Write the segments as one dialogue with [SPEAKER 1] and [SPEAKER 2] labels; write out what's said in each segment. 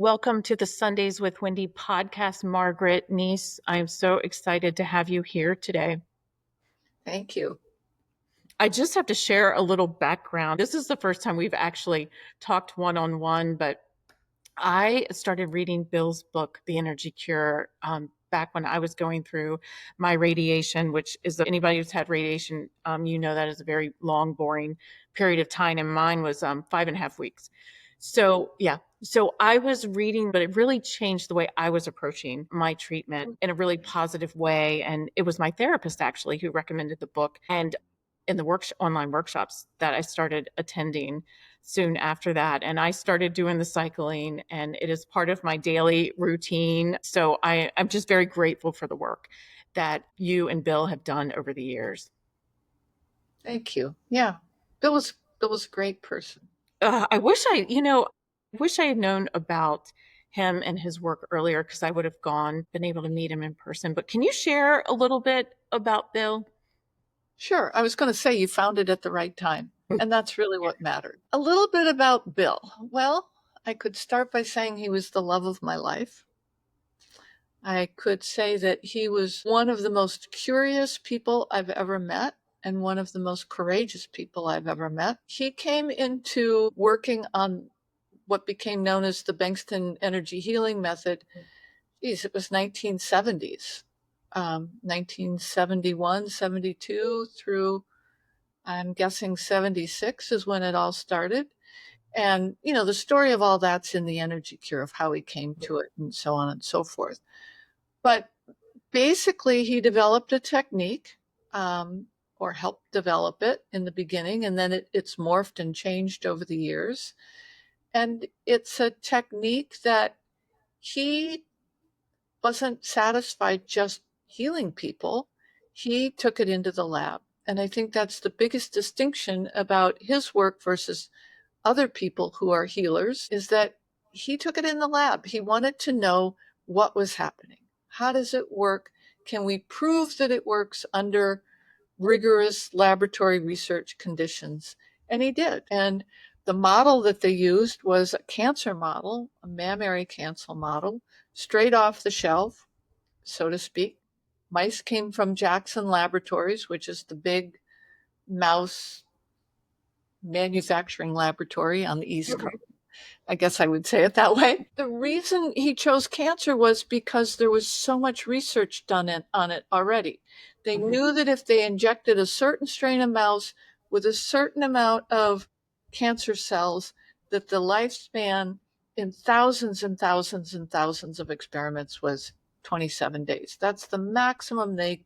[SPEAKER 1] Welcome to the Sundays with Wendy podcast, Margaret niece. I'm so excited to have you here today.
[SPEAKER 2] Thank you.
[SPEAKER 1] I just have to share a little background. This is the first time we've actually talked one on one, but I started reading Bill's book, The Energy Cure, back when I was going through my radiation, which is anybody who's had radiation, you know that is a very long, boring period of time. And mine was 5.5 weeks. So, yeah. So I was reading, but it really changed the way I was approaching my treatment in a really positive way. And it was my therapist actually who recommended the book. And in the online workshops that I started attending soon after that. And I started doing the cycling, and it is part of my daily routine. So I'm just very grateful for the work that you and Bill have done over the years.
[SPEAKER 2] Thank you. Yeah. Bill was a great person.
[SPEAKER 1] I wish I had known about him and his work earlier because I would have been able to meet him in person. But can you share a little bit about Bill?
[SPEAKER 2] Sure. I was going to say you found it at the right time, and that's really what mattered. A little bit about Bill. Well, I could start by saying he was the love of my life. I could say that he was one of the most curious people I've ever met and one of the most courageous people I've ever met. He came into working on what became known as the Bengston energy healing method. Geez, it was 1970s, 1971, 72 through, I'm guessing 76 is when it all started. And, the story of all that's in the energy cure of how he came to it and so on and so forth. But basically, he developed a technique, or helped develop it in the beginning, and then it's morphed and changed over the years. And it's a technique that he wasn't satisfied just healing people. He took it into the lab. And I think that's the biggest distinction about his work versus other people who are healers is that he took it in the lab. He wanted to know what was happening. How does it work? Can we prove that it works under rigorous laboratory research conditions? And he did. And the model that they used was a cancer model, a mammary cancer model, straight off the shelf, so to speak. Mice came from Jackson Laboratories, which is the big mouse manufacturing laboratory on the East Coast. I guess I would say it that way. The reason he chose cancer was because there was so much research done on it already. They knew that if they injected a certain strain of mouse with a certain amount of cancer cells, that the lifespan in thousands and thousands and thousands of experiments was 27 days. That's the maximum they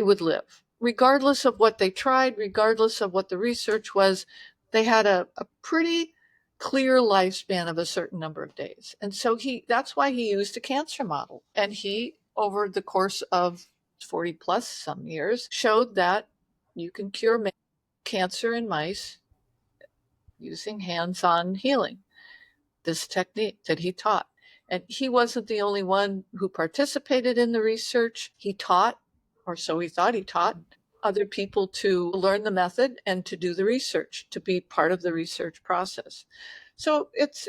[SPEAKER 2] would live. Regardless of what they tried, regardless of what the research was, they had a pretty clear lifespan of a certain number of days. And so that's why he used a cancer model. And he, over the course of 40 plus some years, showed that you can cure cancer in mice using hands-on healing, this technique that he taught. And he wasn't the only one who participated in the research. He taught, or so he thought he taught, other people to learn the method and to do the research, to be part of the research process. So it's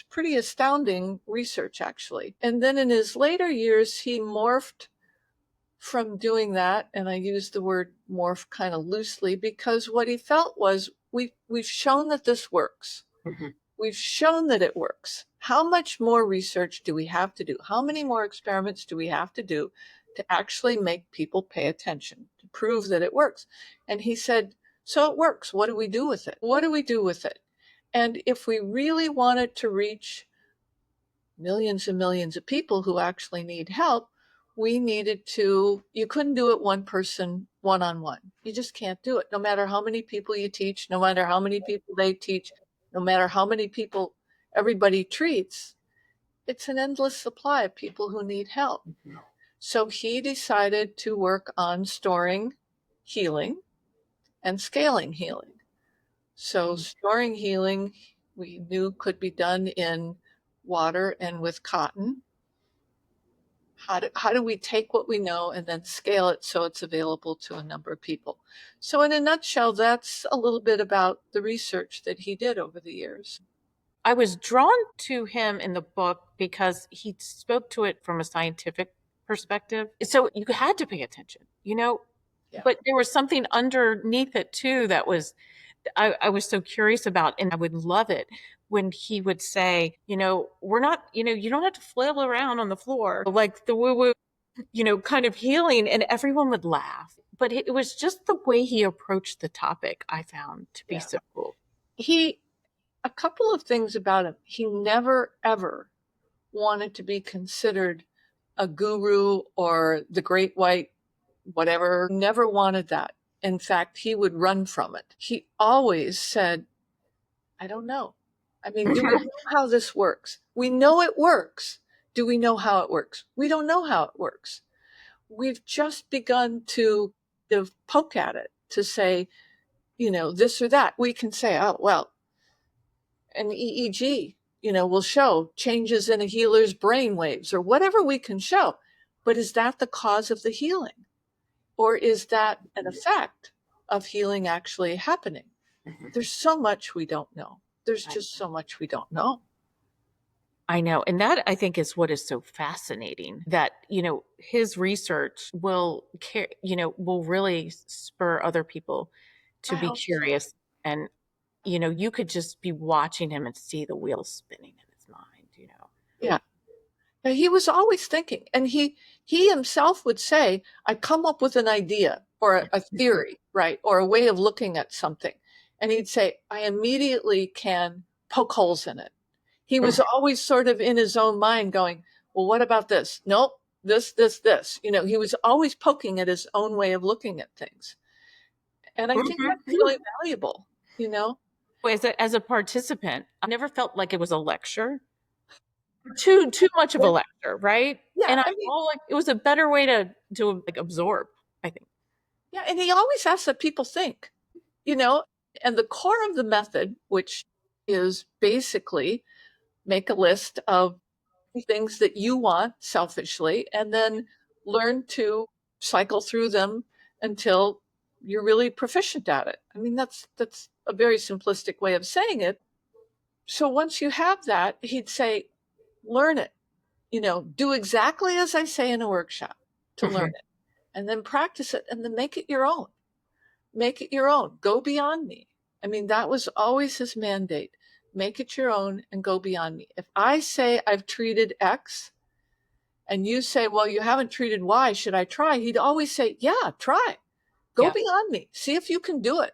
[SPEAKER 2] pretty astounding research, actually. And then in his later years, he morphed from doing that, and I use the word morph kind of loosely because what he felt was we've shown that this works. Mm-hmm. We've shown that it works. How much more research do we have to do? How many more experiments do we have to do to actually make people pay attention, to prove that it works? And he said, so it works. What do we do with it? What do we do with it? And if we really wanted to reach millions and millions of people who actually need help, you couldn't do it one person, one-on-one. You just can't do it. No matter how many people you teach, no matter how many people they teach, no matter how many people everybody treats, it's an endless supply of people who need help. Mm-hmm. So he decided to work on storing healing and scaling healing. So storing healing, we knew could be done in water and with cotton. How do we take what we know and then scale it so it's available to a number of people? So in a nutshell, that's a little bit about the research that he did over the years.
[SPEAKER 1] I was drawn to him in the book because he spoke to it from a scientific perspective. So you had to pay attention,
[SPEAKER 2] Yeah.
[SPEAKER 1] but there was something underneath it too that was I was so curious about, and I would love it when he would say, we're not, you don't have to flail around on the floor like the woo woo, kind of healing, and everyone would laugh. But it was just the way he approached the topic I found to be
[SPEAKER 2] Yeah.
[SPEAKER 1] so cool.
[SPEAKER 2] He, a couple of things about him. He never, ever wanted to be considered a guru or the great white whatever, never wanted that. In fact, he would run from it. He always said, I don't know. I mean, do we know how this works? We know it works. Do we know how it works? We don't know how it works. We've just begun to poke at it to say, this or that. We can say, oh, well, an EEG, will show changes in a healer's brain waves or whatever we can show. But is that the cause of the healing? Or is that an effect of healing actually happening? There's so much we don't know. There's just so much we don't know.
[SPEAKER 1] I know. And that I think is what is so fascinating that, his research will really spur other people to
[SPEAKER 2] I
[SPEAKER 1] be
[SPEAKER 2] hope so.
[SPEAKER 1] curious. And, you could just be watching him and see the wheels spinning in his mind.
[SPEAKER 2] Yeah. And he was always thinking, and he himself would say, I come up with an idea or a theory, right? Or a way of looking at something. And he'd say, I immediately can poke holes in it. He was always sort of in his own mind going, well, what about this? Nope, this. He was always poking at his own way of looking at things. And I think that's really valuable, you know?
[SPEAKER 1] As a participant, I never felt like it was a lecture. Too much of a
[SPEAKER 2] Yeah.
[SPEAKER 1] lecture, right?
[SPEAKER 2] Yeah.
[SPEAKER 1] And I
[SPEAKER 2] I mean,
[SPEAKER 1] felt like it was a better way to like absorb, I think.
[SPEAKER 2] yeah. And he always asks that people think, you know, and the core of the method, which is basically make a list of things that you want selfishly and then learn to cycle through them until you're really proficient at it. I mean, that's a very simplistic way of saying it. So once you have that, he'd say, learn it, do exactly as I say in a workshop to learn
[SPEAKER 1] Mhm.
[SPEAKER 2] it, and then practice it and then make it your own. Make it your own. Go beyond me. I mean, that was always his mandate. Make it your own and go beyond me. If I say I've treated X and you say, well, you haven't treated Y, should I try? He'd always say, yeah, try. Go
[SPEAKER 1] Yeah.
[SPEAKER 2] beyond me. See if you can do it.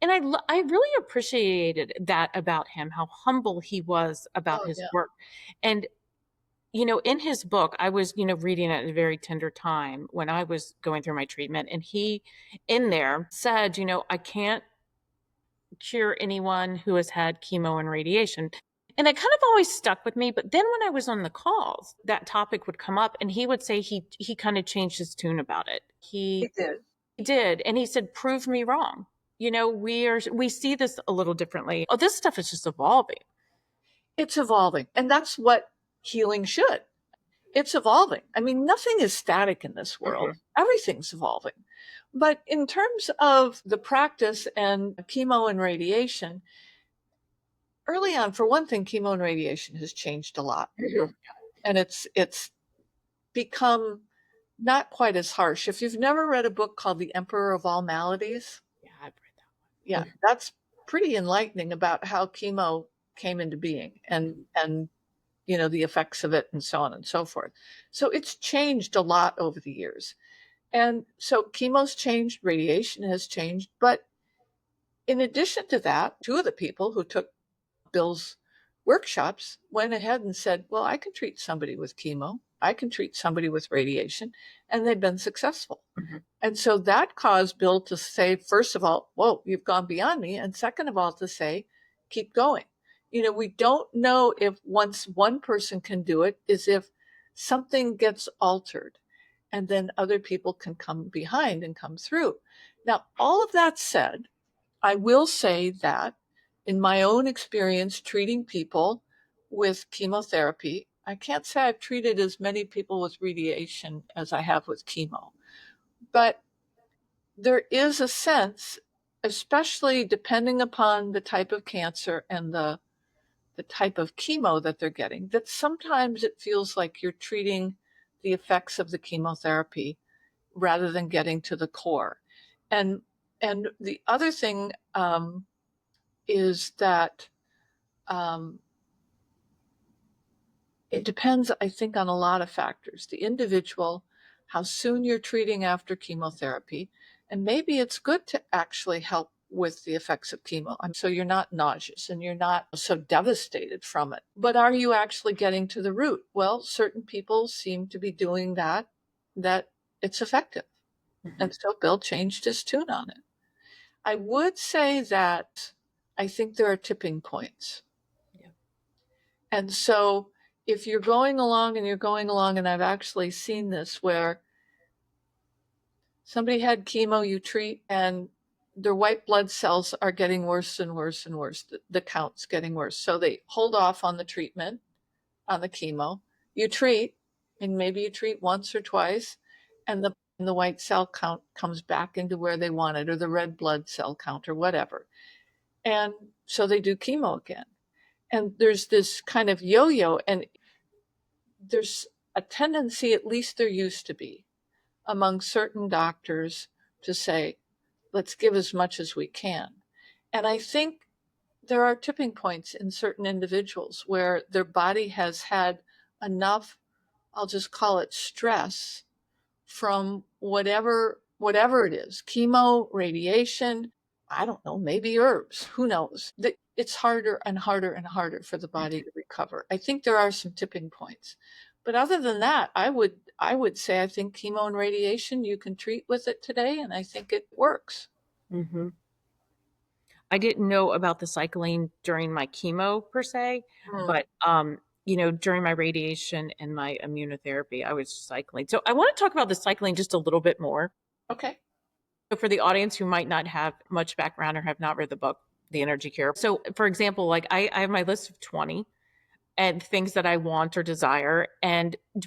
[SPEAKER 1] And I really appreciated that about him, how humble he was about
[SPEAKER 2] Oh,
[SPEAKER 1] his
[SPEAKER 2] yeah.
[SPEAKER 1] work. And, in his book, I was, reading at a very tender time when I was going through my treatment. And he, in there, said, I can't cure anyone who has had chemo and radiation. And it kind of always stuck with me. But then when I was on the calls, that topic would come up and he would say he kind of changed his tune about it.
[SPEAKER 2] He
[SPEAKER 1] He
[SPEAKER 2] did.
[SPEAKER 1] did. And he said, prove me wrong. We see this a little differently. Oh, this stuff is just evolving.
[SPEAKER 2] It's evolving. And that's what healing should. It's evolving. I mean, nothing is static in this world.
[SPEAKER 1] Mhm.
[SPEAKER 2] Everything's evolving. But in terms of the practice and chemo and radiation, early on, for one thing, chemo and radiation has changed a lot.
[SPEAKER 1] Mhm.
[SPEAKER 2] And it's become not quite as harsh. If you've never read a book called The Emperor of All Maladies,
[SPEAKER 1] Yeah, I've read
[SPEAKER 2] yeah,
[SPEAKER 1] that
[SPEAKER 2] that's pretty enlightening about how chemo came into being and the effects of it and so on and so forth. So it's changed a lot over the years. And so chemo's changed, radiation has changed, but in addition to that, two of the people who took Bill's workshops went ahead and said, well, I can treat somebody with chemo, I can treat somebody with radiation, and they've been successful.
[SPEAKER 1] one.
[SPEAKER 2] And so that caused Bill to say, first of all, whoa, you've gone beyond me. And second of all, to say, keep going. We don't know if once one person can do it, is if something gets altered and then other people can come behind and come through. Now, all of that said, I will say that in my own experience treating people with chemotherapy, I can't say I've treated as many people with radiation as I have with chemo. But there is a sense, especially depending upon the type of cancer and the the type of chemo that they're getting, that sometimes it feels like you're treating the effects of the chemotherapy rather than getting to the core. And the other thing is that um, it depends, I think, on a lot of factors. The individual, how soon you're treating after chemotherapy, and maybe it's good to actually help with the effects of chemo. So you're not nauseous and you're not so devastated from it. But are you actually getting to the root? Well, certain people seem to be doing that, that it's effective. And so Bill changed his tune on it. I would say that I think there are tipping points.
[SPEAKER 1] Yeah.
[SPEAKER 2] And so if you're going along and you're going along, and I've actually seen this where somebody had chemo, you treat, and their white blood cells are getting worse and worse and worse. The count's getting worse. So they hold off on the treatment, on the chemo. You treat, and maybe you treat once or twice, and the white cell count comes back into where they want it, or the red blood cell count, or whatever. And so they do chemo again. And there's this kind of yo yo, and there's a tendency, at least there used to be, among certain doctors to say, let's give as much as we can. And I think there are tipping points in certain individuals where their body has had enough, I'll just call it stress, from whatever it is, chemo, radiation, I don't know, maybe herbs, who knows. It's harder and harder and harder for the body to recover. I think there are some tipping points. But other than that, I would say I think chemo and radiation you can treat with it today, and I think it works.
[SPEAKER 1] Hmm. I didn't know about the cycling during my chemo per se,
[SPEAKER 2] Mm,
[SPEAKER 1] but during my radiation and my immunotherapy, I was cycling. So I want to talk about the cycling just a little bit more.
[SPEAKER 2] okay.
[SPEAKER 1] So for the audience who might not have much background or have not read the book, The Energy Cure. So for example, like I have my list of 20 and things that I want or desire.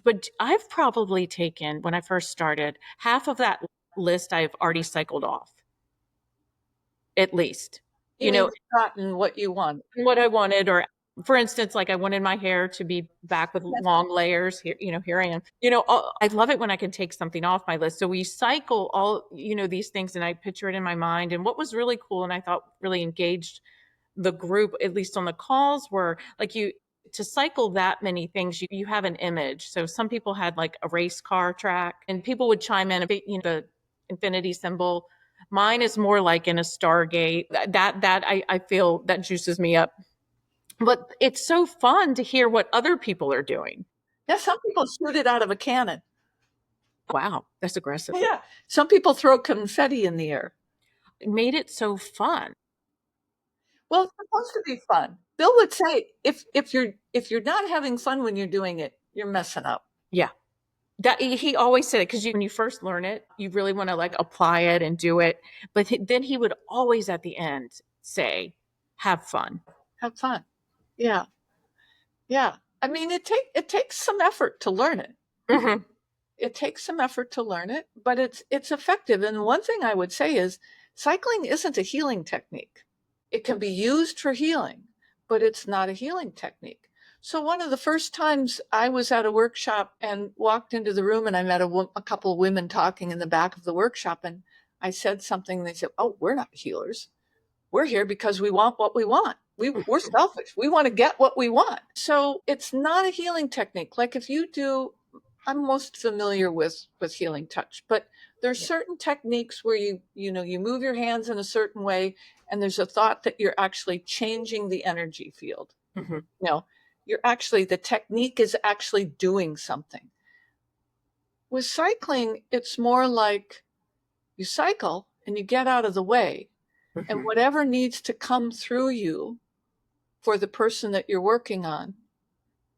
[SPEAKER 1] But I've probably taken, when I first started, half of that list I've already cycled off, at least.
[SPEAKER 2] You
[SPEAKER 1] You
[SPEAKER 2] mean
[SPEAKER 1] know,
[SPEAKER 2] you've gotten what you want?
[SPEAKER 1] what I wanted, or for instance, like I wanted my hair to be back with
[SPEAKER 2] Yes.
[SPEAKER 1] long layers. Here I am. I love it when I can take something off my list. So we cycle all, these things, and I picture it in my mind. And what was really cool, and I thought really engaged the group, at least on the calls, were like you to cycle that many things, you have an image. So some people had like a race car track, and people would chime in, the infinity symbol. Mine is more like in a Stargate. I feel that juices me up. But it's so fun to hear what other people are doing.
[SPEAKER 2] Yeah, some people shoot it out of a cannon.
[SPEAKER 1] Wow, that's aggressive.
[SPEAKER 2] Yeah. Some people throw confetti in the air.
[SPEAKER 1] It made it so fun.
[SPEAKER 2] Well, it's supposed to be fun. Bill would say if you're not having fun when you're doing it, you're messing up.
[SPEAKER 1] Yeah. That he always said it because when you first learn it, you really want to like apply it and do it. But then he would always at the end say, "Have fun."
[SPEAKER 2] Have fun. Yeah. Yeah. I mean, it takes some effort to learn it.
[SPEAKER 1] Hmm.
[SPEAKER 2] It takes some effort to learn it, but it's effective. And one thing I would say is cycling isn't a healing technique. It can be used for healing, but it's not a healing technique. So one of the first times I was at a workshop and walked into the room, and I met a couple of women talking in the back of the workshop, and I said something, and they said, "Oh, we're not healers. We're here because we want what we want. We're selfish. We want to get what we want." So it's not a healing technique. Like if you do, I'm most familiar with healing touch, but there's
[SPEAKER 1] Yeah.
[SPEAKER 2] certain techniques where you move your hands in a certain way, and there's a thought that you're actually changing the energy field.
[SPEAKER 1] Hmm.
[SPEAKER 2] No, the technique is actually doing something. With cycling, it's more like you cycle and you get out of the way, and
[SPEAKER 1] Hmm.
[SPEAKER 2] whatever needs to come through you for the person that you're working on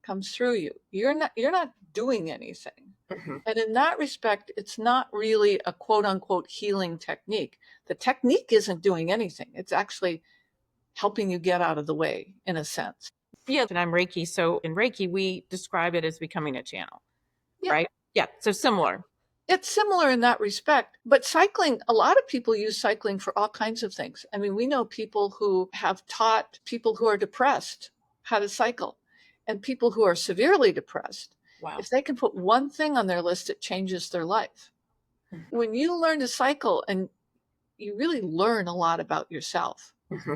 [SPEAKER 2] comes through you. You're not doing anything.
[SPEAKER 1] Hmm.
[SPEAKER 2] And in that respect, it's not really a quote unquote healing technique. The technique isn't doing anything. It's actually helping you get out of the way in a sense.
[SPEAKER 1] Yeah, and I'm Reiki. So in Reiki, we describe it as becoming a channel,
[SPEAKER 2] Yeah.
[SPEAKER 1] right? Yeah. So similar.
[SPEAKER 2] It's similar in that respect, but cycling, a lot of people use cycling for all kinds of things. I mean, we know people who have taught people who are depressed how to cycle. And people who are severely depressed,
[SPEAKER 1] Wow.
[SPEAKER 2] if they can put one thing on their list, it changes their life. When you learn to cycle, and you really learn a lot about yourself.
[SPEAKER 1] Mm-hmm.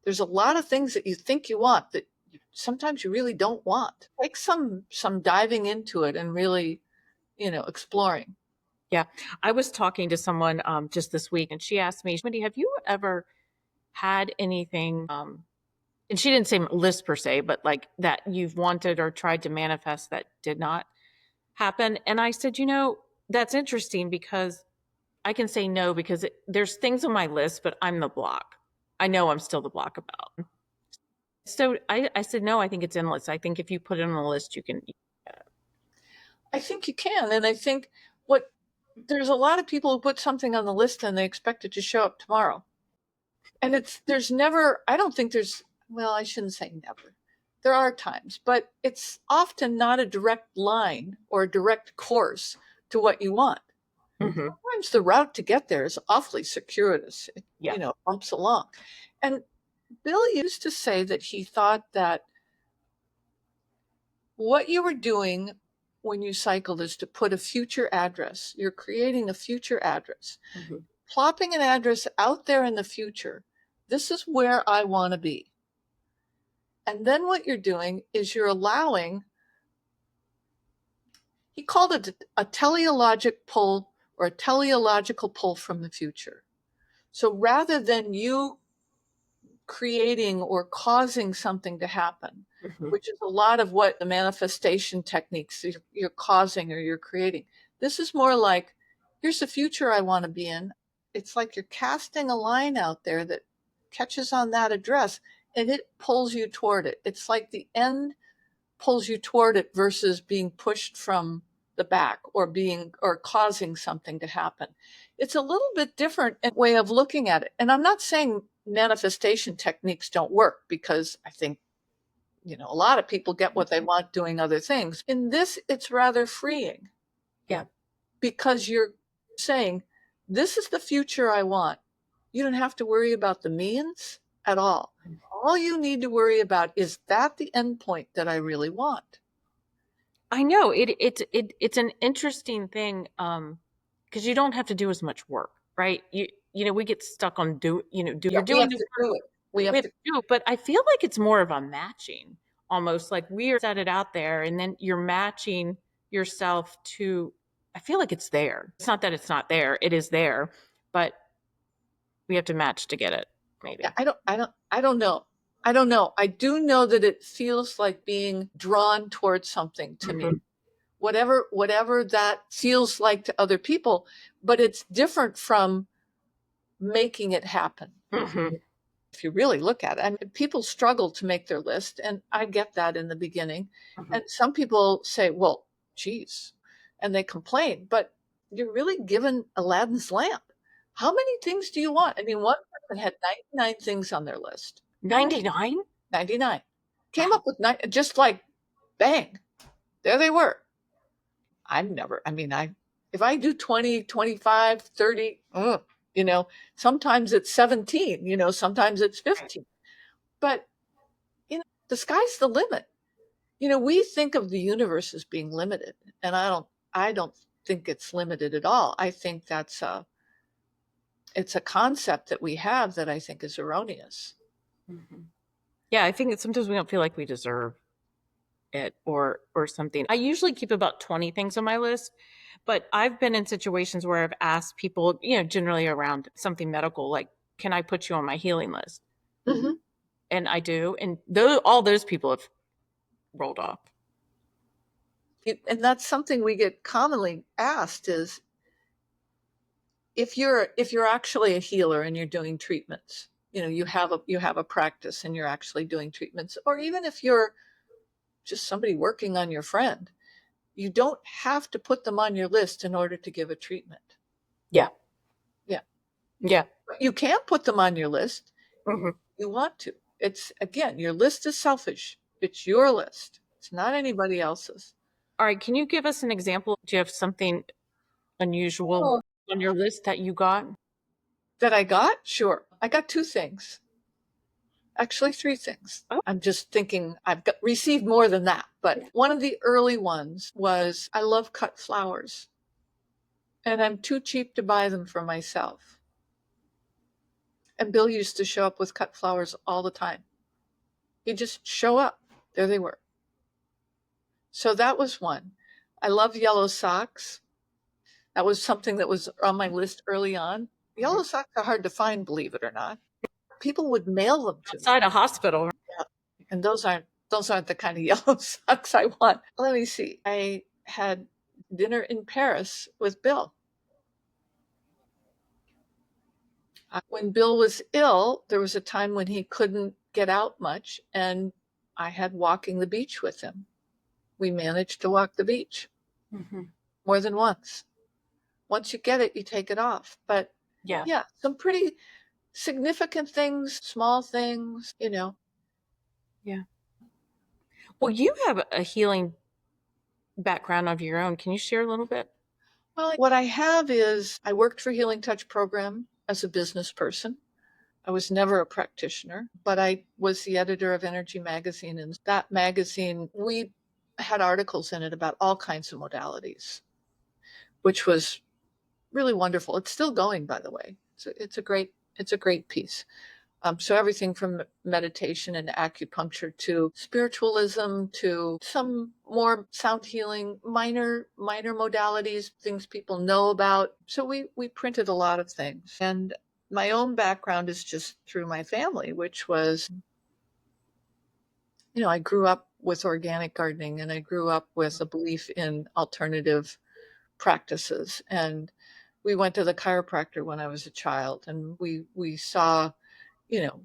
[SPEAKER 2] There's a lot of things that you think you want that sometimes you really don't want. Take some diving into it and really, exploring.
[SPEAKER 1] Yeah. I was talking to someone just this week, and she asked me, Wendy, have you ever had anything, and she didn't say list per se, but like that you've wanted or tried to manifest that did not happen? And I said, that's interesting because I can say no because there's things on my list, but I'm the block. I know I'm still the block about. So I said, no, I think it's endless. I think if you put it on the list, you can.
[SPEAKER 2] I think you can. And I think what there's a lot of people who put something on the list and they expect it to show up tomorrow. And there's never, I don't think there's, well, I shouldn't say never. There are times, but it's often not a direct line or a direct course to what you want.
[SPEAKER 1] Mm-hmm.
[SPEAKER 2] Sometimes the route to get there is awfully circuitous. It,
[SPEAKER 1] Yeah.
[SPEAKER 2] bumps along. And Bill used to say that he thought that what you were doing when you cycled is to put a future address. You're creating a future address,
[SPEAKER 1] Mm-hmm.
[SPEAKER 2] plopping an address out there in the future. This is where I want to be. And then what you're doing is you're allowing, he called it a teleologic pull or a teleological pull from the future. So rather than you creating or causing something to happen,
[SPEAKER 1] Mm-hmm.
[SPEAKER 2] which is a lot of what the manifestation techniques you're causing or you're creating. This is more like, here's the future I want to be in. It's like you're casting a line out there that catches on that address and it pulls you toward it. It's like the end pulls you toward it versus being pushed from the back or causing something to happen. It's a little bit different way of looking at it. And I'm not saying manifestation techniques don't work because I think, a lot of people get what they want doing other things. In this, it's rather freeing.
[SPEAKER 1] Yeah.
[SPEAKER 2] Because you're saying, this is the future I want. You don't have to worry about the means at all. All you need to worry about is that the end point that I really want.
[SPEAKER 1] I know it's an interesting thing because you don't have to do as much work, right? We get stuck on
[SPEAKER 2] Yeah,
[SPEAKER 1] you're
[SPEAKER 2] we
[SPEAKER 1] doing
[SPEAKER 2] have
[SPEAKER 1] the
[SPEAKER 2] to
[SPEAKER 1] work
[SPEAKER 2] do it. We
[SPEAKER 1] we
[SPEAKER 2] have
[SPEAKER 1] have
[SPEAKER 2] to.
[SPEAKER 1] to do it, but I feel like it's more of a matching almost like we are set it out there and then you're matching yourself to I feel like it's there. It's not that it's not there, it is there, but we have to match to get it,
[SPEAKER 2] Yeah,
[SPEAKER 1] maybe.
[SPEAKER 2] I don't know. I don't know. I do know that it feels like being drawn towards something to me.
[SPEAKER 1] Mhm.
[SPEAKER 2] Whatever that feels like to other people, but it's different from making it happen.
[SPEAKER 1] Mhm.
[SPEAKER 2] If you really look at it, I mean, people struggle to make their list, and I get that in the beginning.
[SPEAKER 1] Mhm.
[SPEAKER 2] And some people say, well, geez, and they complain, but you're really given Aladdin's lamp. How many things do you want? I mean, one person had 99 things on their list.
[SPEAKER 1] 99?
[SPEAKER 2] 99. Came
[SPEAKER 1] Wow.
[SPEAKER 2] up with nine, just like bang, there they were. I've never, I mean, if I do 20, 25, 30, you know, sometimes it's 17, sometimes it's
[SPEAKER 1] Right.
[SPEAKER 2] 15. But, the sky's the limit. We think of the universe as being limited, and I don't think it's limited at all. I think it's a concept that we have that I think is erroneous.
[SPEAKER 1] Mhm. Yeah, I think that sometimes we don't feel like we deserve it or something. I usually keep about 20 things on my list, but I've been in situations where I've asked people, generally around something medical, like, can I put you on my healing list?
[SPEAKER 2] Mhm.
[SPEAKER 1] And I do. And all those people have rolled off.
[SPEAKER 2] And that's something we get commonly asked is if you're actually a healer and you're doing treatments, you have a practice and you're actually doing treatments, or even if you're just somebody working on your friend, you don't have to put them on your list in order to give a treatment.
[SPEAKER 1] Yeah.
[SPEAKER 2] Yeah.
[SPEAKER 1] Yeah.
[SPEAKER 2] But you can't put them on your list.
[SPEAKER 1] Hmm.
[SPEAKER 2] You want to. It's again, your list is selfish. It's your list. It's not anybody else's.
[SPEAKER 1] All right. Can you give us an example? Do you have something unusual
[SPEAKER 2] Oh.
[SPEAKER 1] on your list that you got?
[SPEAKER 2] That I got? Sure. I got two things. Actually, three things.
[SPEAKER 1] Oh,
[SPEAKER 2] I'm just thinking received more than that. But
[SPEAKER 1] yeah.
[SPEAKER 2] one of the early ones was I love cut flowers, and I'm too cheap to buy them for myself. And Bill used to show up with cut flowers all the time. He'd just show up. There they were. So that was one. I love yellow socks. That was something that was on my list early on.
[SPEAKER 1] Mhm.
[SPEAKER 2] Yellow socks are hard to find, believe it or not. People would mail them to me.
[SPEAKER 1] Outside a hospital.
[SPEAKER 2] Yeah. And those aren't the kind of yellow socks I want. Let me see. I had dinner in Paris with Bill. When Bill was ill, there was a time when he couldn't get out much, and I had walking the beach with him. We managed to walk the beach
[SPEAKER 1] Mhm.
[SPEAKER 2] more than once. Once you get it, you take it off. But
[SPEAKER 1] Yeah.
[SPEAKER 2] yeah, some pretty significant things, small things.
[SPEAKER 1] Yeah. Well, you have a healing background of your own. Can you share a little bit?
[SPEAKER 2] Well, what I have is I worked for Healing Touch program as a business person. I was never a practitioner, but I was the editor of Energy Magazine. And that magazine, we had articles in it about all kinds of modalities, which was really wonderful. It's still going, by the way. It's a great piece. So everything from meditation and acupuncture to spiritualism to some more sound healing, minor modalities, things people know about. So we printed a lot of things. And my own background is just through my family, which was, I grew up with organic gardening and I grew up with a belief in alternative practices. And we went to the chiropractor when I was a child and we saw, you know,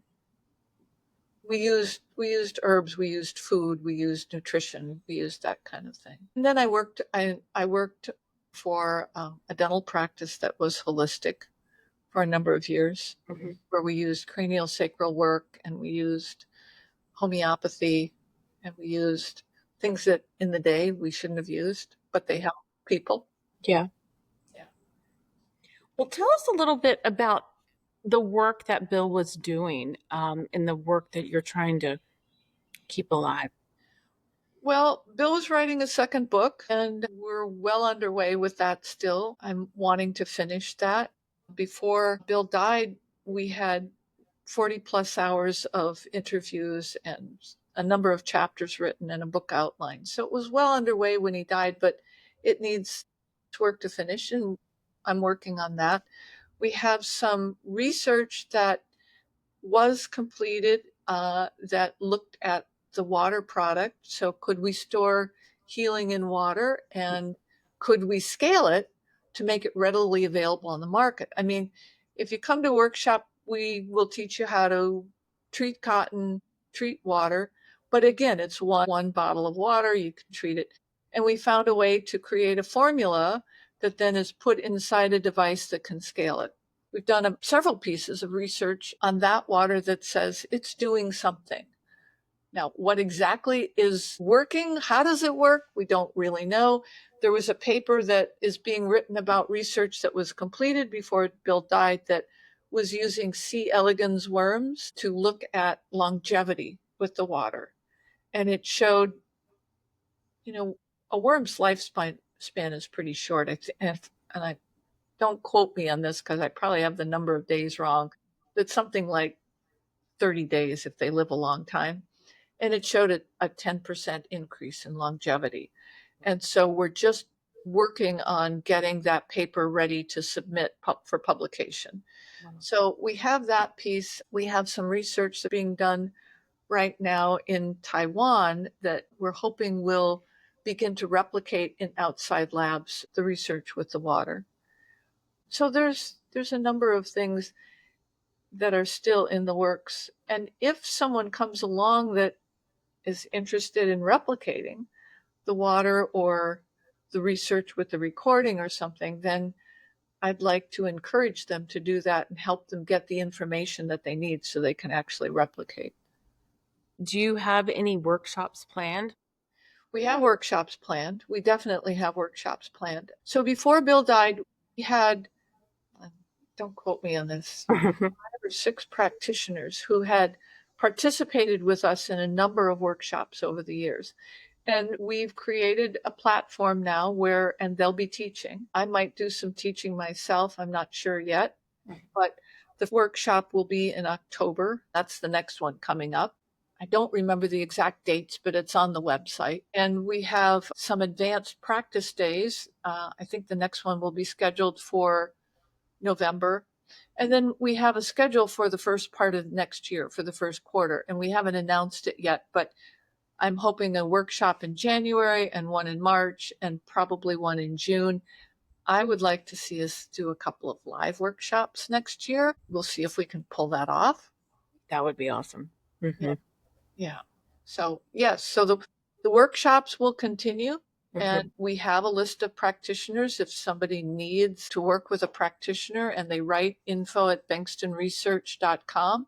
[SPEAKER 2] we used herbs, we used food, we used nutrition, we used that kind of thing. And then I worked for a dental practice that was holistic for a number of years,
[SPEAKER 1] Mhm.
[SPEAKER 2] where we used cranial sacral work and we used homeopathy and we used things that in the day we shouldn't have used, but they help people.
[SPEAKER 1] Yeah.
[SPEAKER 2] Yeah.
[SPEAKER 1] Well, tell us a little bit about the work that Bill was doing and the work that you're trying to keep alive.
[SPEAKER 2] Well, Bill was writing a second book, and we're well underway with that still. I'm wanting to finish that. Before Bill died, we had 40 plus hours of interviews and a number of chapters written and a book outline. So it was well underway when he died, but it needs work to finish, and I'm working on that. We have some research that was completed that looked at the water product. So, could we store healing in water and could we scale it to make it readily available on the market? I mean, if you come to a workshop, we will teach you how to treat cotton, treat water. But again, it's one bottle of water, you can treat it. And we found a way to create a formula that then is put inside a device that can scale it. We've done several pieces of research on that water that says it's doing something. Now, what exactly is working? How does it work? We don't really know. There was a paper that is being written about research that was completed before Bill died that was using C. elegans worms to look at longevity with the water. And it showed, you know, a worm's lifespan is pretty short. And I don't quote me on this because I probably have the number of days wrong. It's something like 30 days if they live a long time. And it showed a 10% increase in longevity. And so we're just working on getting that paper ready to submit for publication. So we have that piece. We have some research that's being done right now in Taiwan that we're hoping will begin to replicate in outside labs the research with the water. So there's a number of things that are still in the works. And if someone comes along that is interested in replicating the water or the research with the recording or something, then I'd like to encourage them to do that and help them get the information that they need so they can actually replicate.
[SPEAKER 1] Do you have any workshops planned?
[SPEAKER 2] We have workshops planned. We definitely have workshops planned. So before Bill died, we had, don't quote me on this, 5 or 6 practitioners who had participated with us in a number of workshops over the years. And we've created a platform now where, and they'll be teaching. I might do some teaching myself. I'm not sure yet, but the workshop will be in October. That's the next one coming up. I don't remember the exact dates, but it's on the website. And we have some advanced practice days. I think the next one will be scheduled for November. And then we have a schedule for the first part of next year, for the first quarter. And we haven't announced it yet, but I'm hoping a workshop in January and one in March and probably one in June. I would like to see us do a couple of live workshops next year. We'll see if we can pull that off.
[SPEAKER 1] That would be awesome.
[SPEAKER 2] Yeah.
[SPEAKER 1] Hmm.
[SPEAKER 2] Yeah. So, yes. So the workshops will continue.
[SPEAKER 1] Hmm.
[SPEAKER 2] And we have a list of practitioners. If somebody needs to work with a practitioner and they write info@bengstonresearch.com,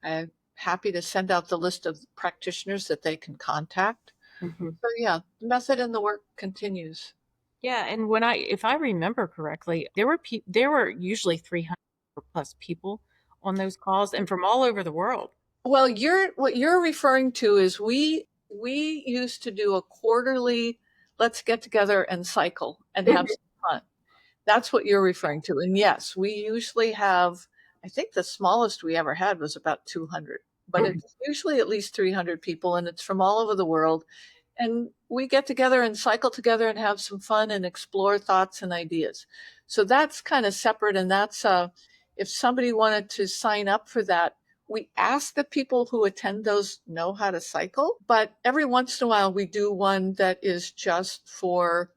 [SPEAKER 2] I'm happy to send out the list of practitioners that they can contact.
[SPEAKER 1] Hmm.
[SPEAKER 2] So, yeah, the method and the work continues.
[SPEAKER 1] Yeah, and if I remember correctly, there were usually 300 plus people on those calls, and from all over the world.
[SPEAKER 2] Well, what you're referring to is we used to do a quarterly let's get together and cycle and have some fun. That's what you're referring to. And yes, we usually have, I think the smallest we ever had was about 200, but it's usually at least 300 people and it's from all over the world. And we get together and cycle together and have some fun and explore thoughts and ideas. So that's kind of separate. And that's, if somebody wanted to sign up for that, we ask that people who attend those know how to cycle, but every once in a while we do one that is just for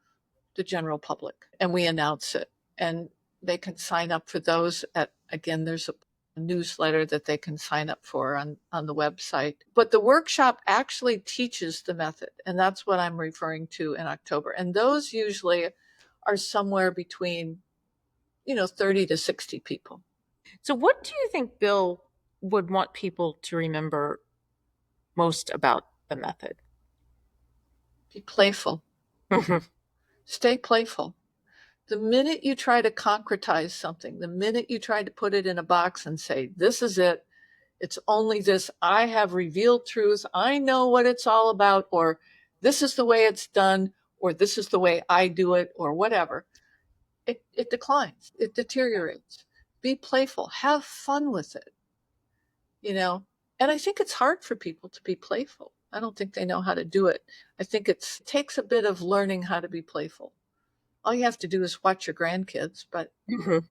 [SPEAKER 2] the general public and we announce it and they can sign up for those at, again, there's a newsletter that they can sign up for on the website. But the workshop actually teaches the method, and that's what I'm referring to in October. And those usually are somewhere between, 30 to 60 people.
[SPEAKER 1] So, what do you think Bill would want people to remember most about the method?
[SPEAKER 2] Be playful. Stay playful. The minute you try to concretize something, the minute you try to put it in a box and say, this is it, it's only this, I have revealed truth, I know what it's all about, or this is the way it's done, or this is the way I do it, or whatever, it declines, it deteriorates. Be playful, have fun with it, you know? And I think it's hard for people to be playful. I don't think they know how to do it. I think it takes a bit of learning how to be playful. All you have to do is watch your grandkids, but
[SPEAKER 1] Mhm.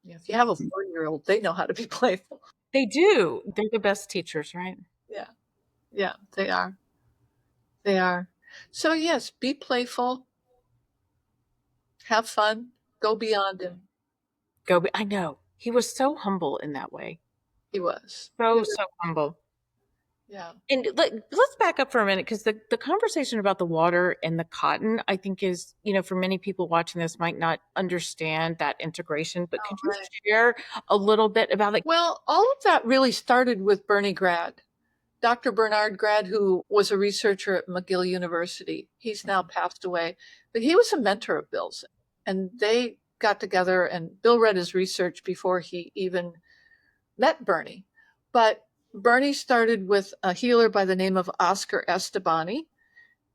[SPEAKER 2] if you have a 4-year-old, they know how to be playful.
[SPEAKER 1] They do. They're the best teachers, right?
[SPEAKER 2] Yeah, yeah, they are. They are. So, yes, be playful, have fun, go beyond him.
[SPEAKER 1] I know. He was so humble in that way.
[SPEAKER 2] He was. He
[SPEAKER 1] So,
[SPEAKER 2] was,
[SPEAKER 1] so humble.
[SPEAKER 2] yeah.
[SPEAKER 1] And let's back up for a minute because the conversation about the water and the cotton, I think, is, for many people watching this might not understand that integration. But
[SPEAKER 2] Oh,
[SPEAKER 1] could you
[SPEAKER 2] right.
[SPEAKER 1] share a little bit about like,
[SPEAKER 2] Well, all of that really started with Bernie Grad, Dr. Bernard Grad, who was a researcher at McGill University. He's now passed away, but he was a mentor of Bill's. And they got together, and Bill read his research before he even met Bernie. But Bernie started with a healer by the name of Oscar Estebani,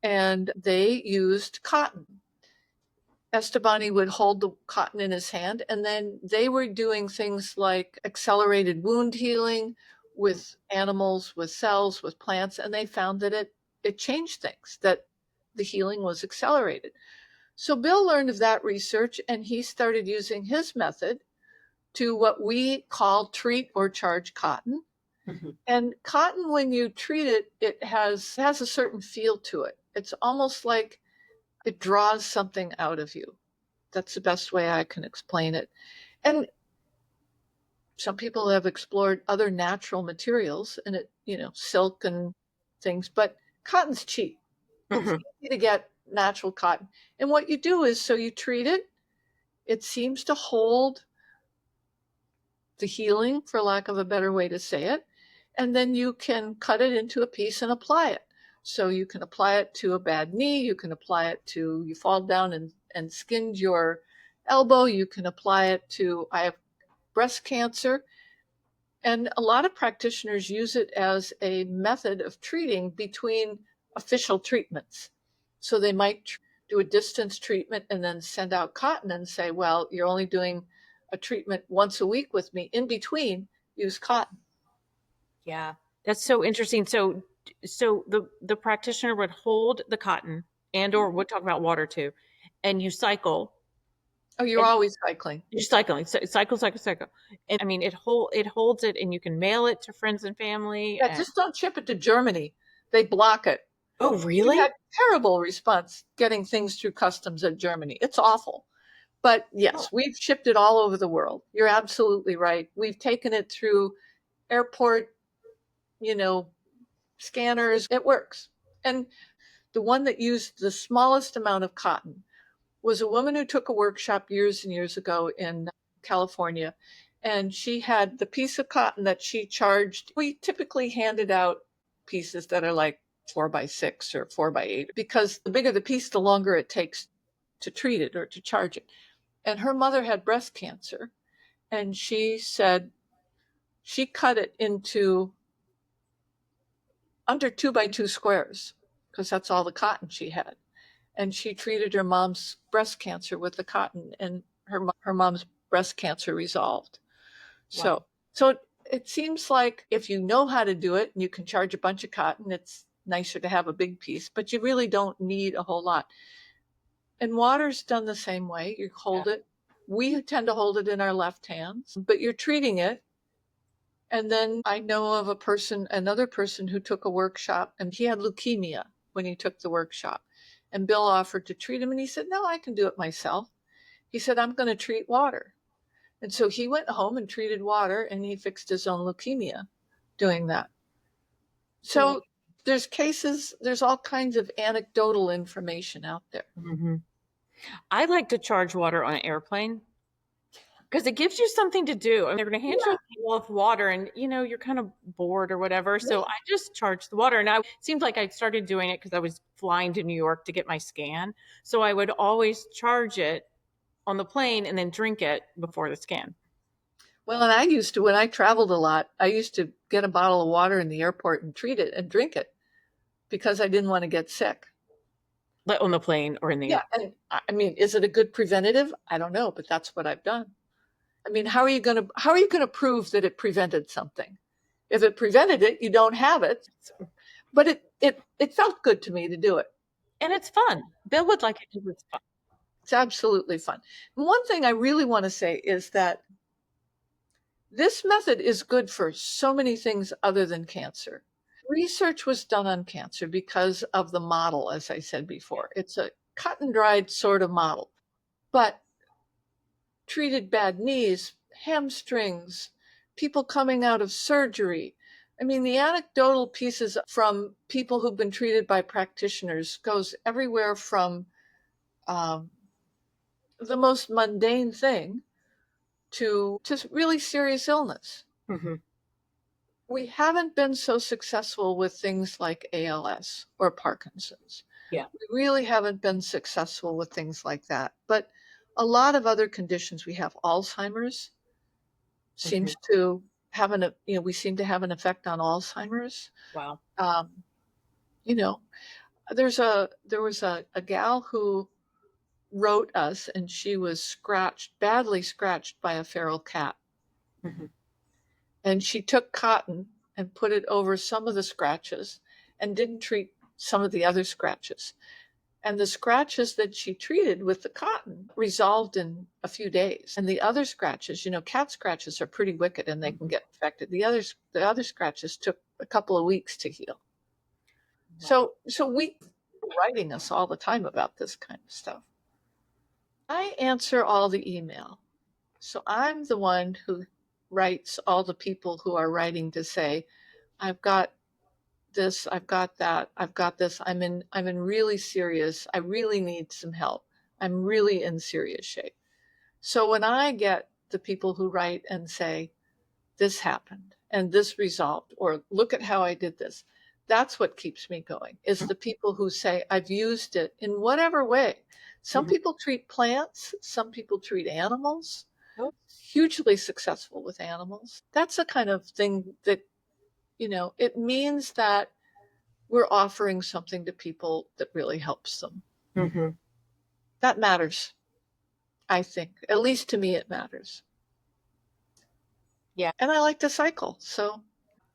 [SPEAKER 2] and they used cotton. Estebani would hold the cotton in his hand, and then they were doing things like accelerated wound healing with animals, with cells, with plants, and they found that it changed things, that the healing was accelerated. So Bill learned of that research and he started using his method to what we call treat or charge cotton.
[SPEAKER 1] Mhm.
[SPEAKER 2] And cotton, when you treat it, it has a certain feel to it. It's almost like it draws something out of you. That's the best way I can explain it. And some people have explored other natural materials and silk and things, but cotton's cheap. It's
[SPEAKER 1] Mhm.
[SPEAKER 2] easy to get natural cotton. And what you do is, so you treat it, it seems to hold the healing, for lack of a better way to say it, and then you can cut it into a piece and apply it. So you can apply it to a bad knee, you can apply it to, you fall down and skinned your elbow, you can apply it to, I have breast cancer, And a lot of practitioners use it as a method of treating between official treatments. So they might do a distance treatment and then send out cotton and say, well, you're only doing a treatment once a week with me. In between, use cotton.
[SPEAKER 1] Yeah. That's so interesting. So the practitioner would hold the cotton and or we'll talk about water too, and you cycle
[SPEAKER 2] Oh, you're
[SPEAKER 1] and
[SPEAKER 2] always cycling.
[SPEAKER 1] you're cycling, cycle. And I mean it holds it and you can mail it to friends and family
[SPEAKER 2] Yeah,
[SPEAKER 1] and
[SPEAKER 2] just don't ship it to Germany. They block it.
[SPEAKER 1] oh
[SPEAKER 2] We've
[SPEAKER 1] really?
[SPEAKER 2] had terrible response getting things through customs at Germany. It's awful. But
[SPEAKER 1] Oh,
[SPEAKER 2] yes, we've shipped it all over the world. You're absolutely right. We've taken it through airport, you know, scanners. It works. And the one that used the smallest amount of cotton was a woman who took a workshop years and years ago in California. And she had the piece of cotton that she charged. We typically handed out pieces that are like 4 by 6 or 4 by 8, because the bigger the piece, the longer it takes to treat it or to charge it. And her mother had breast cancer. And she said she cut it into under 2 by 2 squares because that's all the cotton she had. And she treated her mom's breast cancer with the cotton, and her mom's breast cancer resolved.
[SPEAKER 1] wow.
[SPEAKER 2] So it seems like if you know how to do it and you can charge a bunch of cotton, it's nicer to have a big piece, but you really don't need a whole lot. And water's done the same way. You
[SPEAKER 1] Yeah.
[SPEAKER 2] hold it. We tend to hold it in our left hands, but you're treating it. And then I know of another person who took a workshop, and he had leukemia when he took the workshop. And Bill offered to treat him, and he said, no, I can do it myself. He said, I'm going to treat water. And so he went home and treated water, and he fixed his own leukemia doing that.
[SPEAKER 1] Cool.
[SPEAKER 2] So there's all kinds of anecdotal information out there.
[SPEAKER 1] Hmm. I like to charge water on an airplane because it gives you something to do. I mean, they're going to hand you a
[SPEAKER 2] Yeah,
[SPEAKER 1] bottle of water, and you're kind of bored or whatever. So
[SPEAKER 2] yeah.
[SPEAKER 1] I just charge the water. And I it seemed like I started doing it because I was flying to New York to get my scan. So I would always charge it on the plane and then drink it before the scan.
[SPEAKER 2] Well, and I used to, when I traveled a lot, I used to get a bottle of water in the airport and treat it and drink it because I didn't want to get sick.
[SPEAKER 1] Like on the plane or in the
[SPEAKER 2] Yeah,
[SPEAKER 1] airport.
[SPEAKER 2] and I mean, is it a good preventative? I don't know, but that's what I've done. I mean, how are you going to prove that it prevented something? If it prevented it, you don't have it. But it felt good to me to do it.
[SPEAKER 1] And it's fun. Bill would like it because it's fun.
[SPEAKER 2] It's absolutely fun. And one thing I really want to say is that this method is good for so many things other than cancer. Research was done on cancer because of the model, as I said before. It's a cut and dried sort of model. But treated bad knees, hamstrings, people coming out of surgery. I mean, the anecdotal pieces from people who've been treated by practitioners goes everywhere from um, the most mundane thing to really serious illness.
[SPEAKER 1] Hmm.
[SPEAKER 2] We haven't been so successful with things like ALS or Parkinson's.
[SPEAKER 1] Yeah.
[SPEAKER 2] We really haven't been successful with things like that. But a lot of other conditions, we have Alzheimer's,
[SPEAKER 1] Hmm.
[SPEAKER 2] seems to have we seem to have an effect on Alzheimer's.
[SPEAKER 1] Wow.
[SPEAKER 2] Um, you know, there was a gal who wrote us, and she was badly scratched by a feral cat.
[SPEAKER 1] Hmm.
[SPEAKER 2] And she took cotton and put it over some of the scratches and didn't treat some of the other scratches. And the scratches that she treated with the cotton resolved in a few days. And the other scratches, cat scratches are pretty wicked and they can
[SPEAKER 1] Hmm.
[SPEAKER 2] get infected. The other scratches took a couple of weeks to heal.
[SPEAKER 1] Wow.
[SPEAKER 2] So we writing us all the time about this kind of stuff. I answer all the email. So I'm the one who writes all the people who are writing to say, I've got this, I've got that, I've got this. I'm in really serious. I really need some help. I'm really in serious shape. So when I get the people who write and say, this happened and this resolved, or look at how I did this, that's what keeps me going, is the people who say, I've used it in whatever way. Some
[SPEAKER 1] Mhm.
[SPEAKER 2] people treat plants, some people treat animals.
[SPEAKER 1] Oh.
[SPEAKER 2] hugely successful with animals. That's the kind of thing that, it means that we're offering something to people that really helps them.
[SPEAKER 1] Mhm.
[SPEAKER 2] That matters, I think. At least to me, it matters.
[SPEAKER 1] Yeah.
[SPEAKER 2] And I like to cycle. So,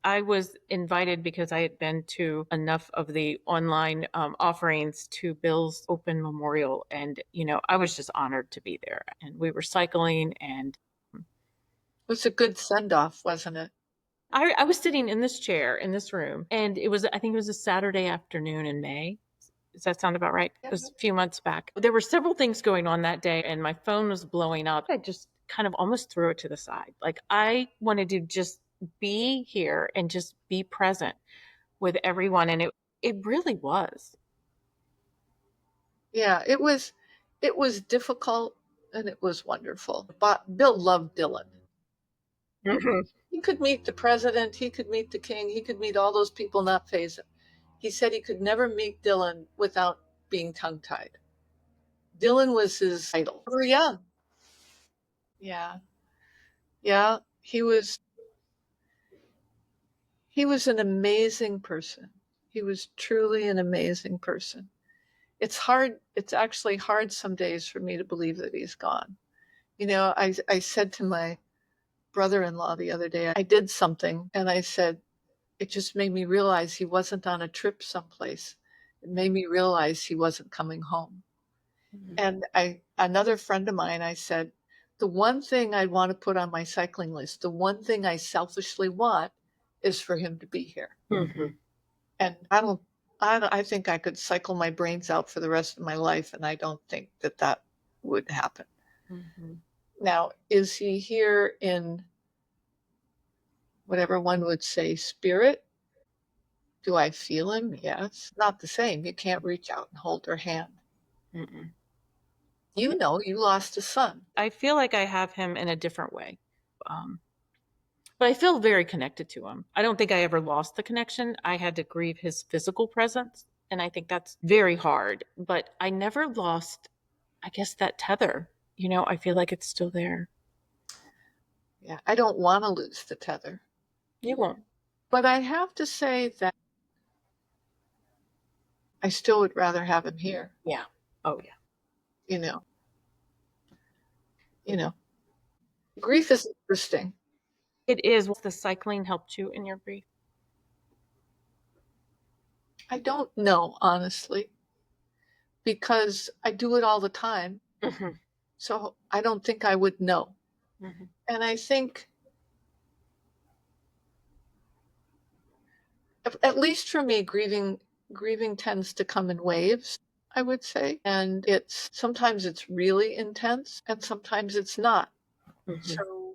[SPEAKER 1] I was invited because I had been to enough of the online offerings to Bill's open memorial. And, I was just honored to be there. And we were cycling, and
[SPEAKER 2] it was a good send off, wasn't it?
[SPEAKER 1] I was sitting in this chair in this room, and I think it was a Saturday afternoon in May. Does that sound about right? It
[SPEAKER 2] Yeah.
[SPEAKER 1] was a few months back. There were several things going on that day, and my phone was blowing up. I just kind of almost threw it to the side. Like, I wanted to just be here and just be present with everyone. And it really was.
[SPEAKER 2] Yeah, it was difficult and it was wonderful. But Bill loved Dylan.
[SPEAKER 1] Mhm.
[SPEAKER 2] He could meet the president, he could meet the king, he could meet all those people, not phase him. He said he could never meet Dylan without being tongue tied. Dylan was his idol. We were young. Yeah. Yeah. He was an amazing person. He was truly an amazing person. It's actually hard some days for me to believe that he's gone. I said to my brother in law the other day, I did something, and I said, it just made me realize he wasn't on a trip someplace. It made me realize he wasn't coming home.
[SPEAKER 1] Mhm.
[SPEAKER 2] And another friend of mine, I said, the one thing I want to put on my cycling list, the one thing I selfishly want is for him to be here.
[SPEAKER 1] Mhm.
[SPEAKER 2] And I think I could cycle my brains out for the rest of my life, and I don't think that that would happen.
[SPEAKER 1] Mhm.
[SPEAKER 2] Now, is he here in whatever one would say spirit? Do I feel him? Yes. Not the same. You can't reach out and hold her hand.
[SPEAKER 1] Mm-mm.
[SPEAKER 2] You lost a son.
[SPEAKER 1] I feel like I have him in a different way. Um, but I feel very connected to him. I don't think I ever lost the connection. I had to grieve his physical presence. And I think that's very hard. But I never lost, I guess, that tether. I feel like it's still there.
[SPEAKER 2] Yeah, I don't want to lose the tether.
[SPEAKER 1] You won't.
[SPEAKER 2] But I have to say that I still would rather have him here.
[SPEAKER 1] Yeah. Oh, yeah.
[SPEAKER 2] You know, you know, grief is interesting.
[SPEAKER 1] It is. The cycling helped you in your grief?
[SPEAKER 2] I don't know, honestly, because I do it all the time.
[SPEAKER 1] Hmm.
[SPEAKER 2] So I don't think I would know.
[SPEAKER 1] Hmm.
[SPEAKER 2] And I think, at least for me, grieving tends to come in waves, I would say. And sometimes it's really intense and sometimes it's not.
[SPEAKER 1] Hmm.
[SPEAKER 2] So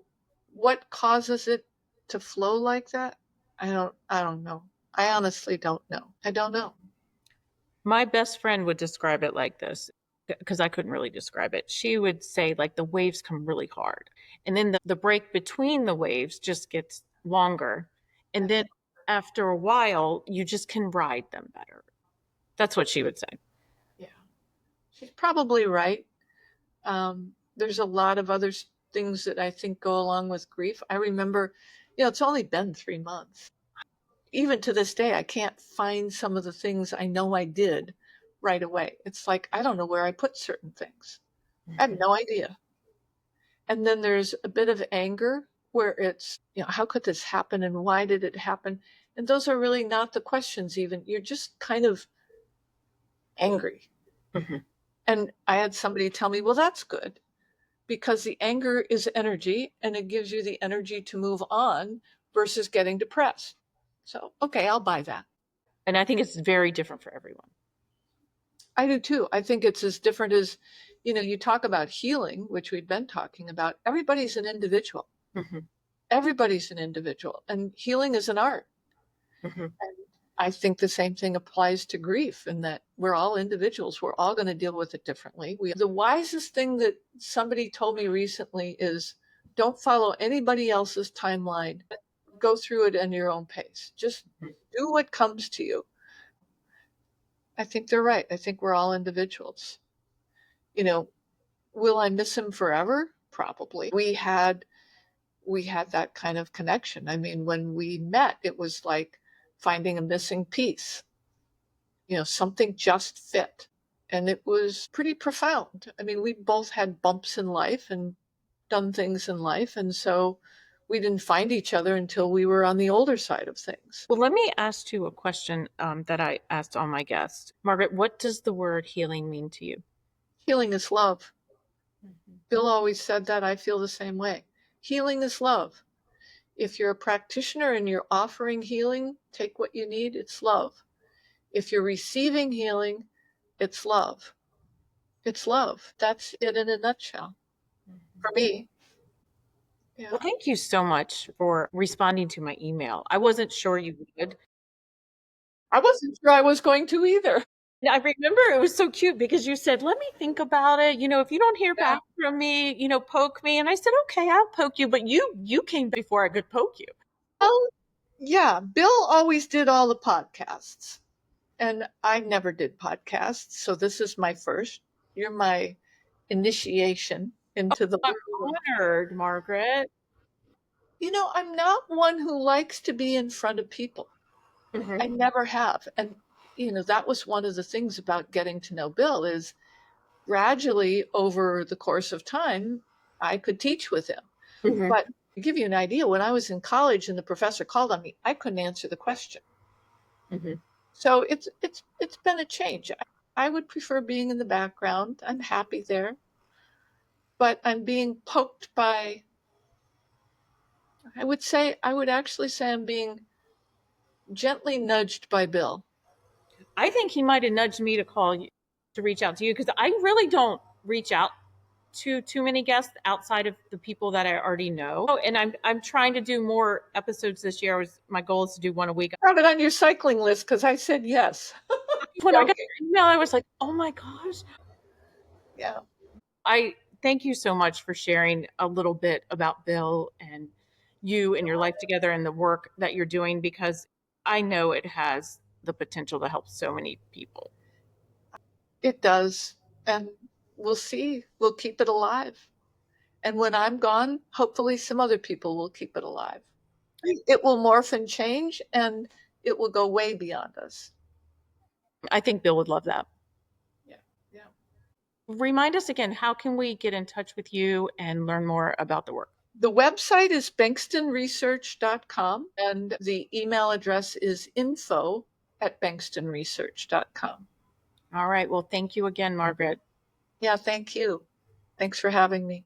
[SPEAKER 2] what causes it to flow like that? I don't know. I honestly don't know. I don't know.
[SPEAKER 1] My best friend would describe it like this, because I couldn't really describe it. She would say, like, the waves come really hard. And then the break between the waves just gets longer. And then after a while, you just can ride them better. That's what she would say.
[SPEAKER 2] Yeah. She's probably right. There's a lot of other things that I think go along with grief. I remember, it's only been 3 months. Even to this day, I can't find some of the things I know I did right away. It's like, I don't know where I put certain things. I have
[SPEAKER 1] Mhm.
[SPEAKER 2] no idea. And then there's a bit of anger where it's, how could this happen and why did it happen? And those are really not the questions, even. You're just kind of angry.
[SPEAKER 1] Mhm.
[SPEAKER 2] And I had somebody tell me, well, that's good because the anger is energy and it gives you the energy to move on versus getting depressed. So, okay, I'll buy that.
[SPEAKER 1] And I think it's very different for everyone.
[SPEAKER 2] I do too. I think it's as different as, you talk about healing, which we've been talking about. Everybody's an individual.
[SPEAKER 1] Hmm.
[SPEAKER 2] Everybody's an individual, and healing is an art.
[SPEAKER 1] Hmm.
[SPEAKER 2] And I think the same thing applies to grief in that we're all individuals. We're all going to deal with it differently. The wisest thing that somebody told me recently is don't follow anybody else's timeline. Go through it at your own pace. Just do what comes to you. I think they're right. I think we're all individuals. You know, will I miss him forever? probably. We had that kind of connection. I mean, when we met, it was like finding a missing piece. Something just fit. And it was pretty profound. I mean, we both had bumps in life and done things in life. And so we didn't find each other until we were on the older side of things.
[SPEAKER 1] Well, let me ask you a question that I asked all my guests. Margaret, what does the word healing mean to you?
[SPEAKER 2] Healing is love.
[SPEAKER 1] Mhm.
[SPEAKER 2] Bill always said that. I feel the same way. Healing is love. If you're a practitioner and you're offering healing, take what you need, it's love. If you're receiving healing, it's love. It's love. That's it in a nutshell for me.
[SPEAKER 1] Well,
[SPEAKER 2] Yeah.
[SPEAKER 1] thank you so much for responding to my email. I wasn't sure you would.
[SPEAKER 2] I wasn't sure I was going to either.
[SPEAKER 1] And I remember it was so cute because you said, let me think about it. If you don't hear
[SPEAKER 2] Yeah.
[SPEAKER 1] back from me, poke me. And I said, okay, I'll poke you. But you came before I could poke you.
[SPEAKER 2] Well, yeah. Bill always did all the podcasts, and I never did podcasts. So this is my first. You're my initiation into the
[SPEAKER 1] I'm
[SPEAKER 2] world of.
[SPEAKER 1] honored, Margaret.
[SPEAKER 2] I'm not one who likes to be in front of people.
[SPEAKER 1] Hmm.
[SPEAKER 2] I never have. And that was one of the things about getting to know Bill is gradually over the course of time, I could teach with him.
[SPEAKER 1] Hmm.
[SPEAKER 2] But to give you an idea, when I was in college and the professor called on me, I couldn't answer the question.
[SPEAKER 1] Hmm.
[SPEAKER 2] So it's been a change. I would prefer being in the background. I'm happy there, but I'm being poked by. I would actually say I'm being gently nudged by Bill.
[SPEAKER 1] I think he might have nudged me to call you, to reach out to you, because I really don't reach out to too many guests outside of the people that I already know. Oh, and I'm trying to do more episodes this year. My goal is to do one a week.
[SPEAKER 2] Have it on your cycling list because I said yes.
[SPEAKER 1] When I got
[SPEAKER 2] Joking.
[SPEAKER 1] your email, I was like, oh my gosh.
[SPEAKER 2] Yeah.
[SPEAKER 1] I thank you so much for sharing a little bit about Bill and you and your life together and the work that you're doing, because I know it has the potential to help so many people.
[SPEAKER 2] It does. And we'll see. We'll keep it alive. And when I'm gone, hopefully some other people will keep it alive. It will morph and change and it will go way beyond us.
[SPEAKER 1] I think Bill would love that.
[SPEAKER 2] Yeah. Yeah.
[SPEAKER 1] Remind us again, how can we get in touch with you and learn more about the work?
[SPEAKER 2] The website is bengstonresearch.com and the email address is info@bengstonresearch.com.
[SPEAKER 1] All right. Well, thank you again, Margaret.
[SPEAKER 2] Yeah, thank you. Thanks for having me.